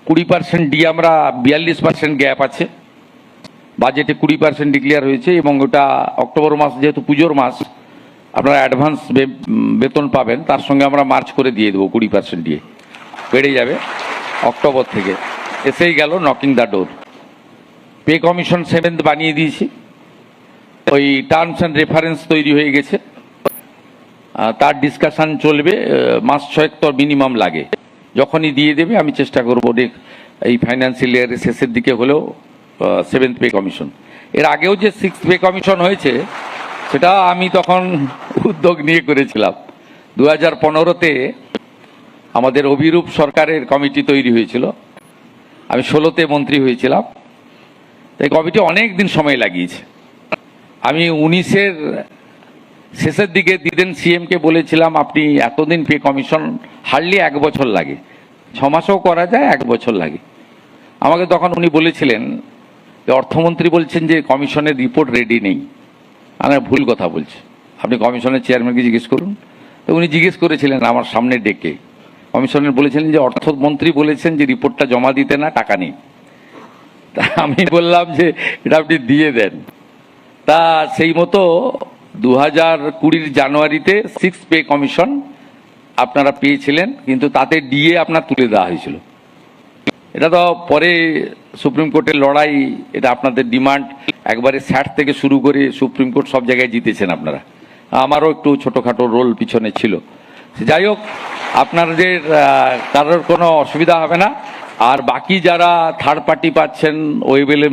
20% দিয়ে আমরা 42% গ্যাপ আছে, বাজেটে 20% ডিক্লেয়ার হয়েছে এবং ওটা অক্টোবর মাস যেহেতু পুজোর মাস আপনারা অ্যাডভান্স বেতন পাবেন, তার সঙ্গে আমরা মার্চ করে দিয়ে দেবো 20% দিয়ে, বেড়ে যাবে অক্টোবর থেকে। এসেই গেল knocking the door. Pay commission 7th বানিয়ে দিয়েছি, ওই টার্মস অ্যান্ড রেফারেন্স তৈরি হয়ে গেছে, তার ডিসকাশন চলবে, মাস 6 তো মিনিমাম লাগে। যখনই দিয়ে দেবে আমি চেষ্টা করবো এই ফাইন্যান্সিয়াল ইয়ারের শেষের দিকে হলেও 7th পে কমিশন। এর আগেও যে 6th পে কমিশন হয়েছে সেটা আমি তখন উদ্যোগ নিয়ে করেছিলাম। 2015-তে আমাদের অভিরূপ সরকারের কমিটি তৈরি হয়েছিল, আমি 16-তে মন্ত্রী হয়েছিলাম। তাই কমিটি অনেক দিন সময় লাগিয়েছে। আমি 19-এর শেষের দিকে দিদেন সিএমকে বলেছিলাম আপনি এতদিন পে কমিশন, হার্ডলি 1 বছর লাগে, 6 মাসও করা যায়, 1 বছর লাগে। আমাকে তখন উনি বলেছিলেন যে অর্থমন্ত্রী বলছেন যে কমিশনের রিপোর্ট রেডি নেই। আমি ভুল কথা বলছি, আপনি কমিশনের চেয়ারম্যানকে জিজ্ঞেস করুন। তো উনি জিজ্ঞেস করেছিলেন আমার সামনে ডেকে, কমিশনের বলেছিলেন যে অর্থমন্ত্রী বলেছেন যে রিপোর্টটা জমা দিতে না, টাকা নেই। তা আমি বললাম যে এটা আপনি দিয়ে দেন। তা সেই মতো 2020 জানুয়ারিতে 6th পে কমিশন আপনারা পেয়েছিলেন, কিন্তু তাতে ডিএ আপনার তুলে দেওয়া হয়েছিল। এটা তো পরে সুপ্রিম কোর্টের লড়াই, এটা আপনাদের ডিমান্ড, একবারে স্যাট থেকে শুরু করে সুপ্রিম কোর্ট সব জায়গায় জিতেছেন আপনারা। আমারও একটু ছোটোখাটো রোল পিছনে ছিল। যাই হোক, আপনাদের কারোর কোনো অসুবিধা হবে না। আর বাকি যারা থার্ড পার্টি পাচ্ছেন ওয়েবেলের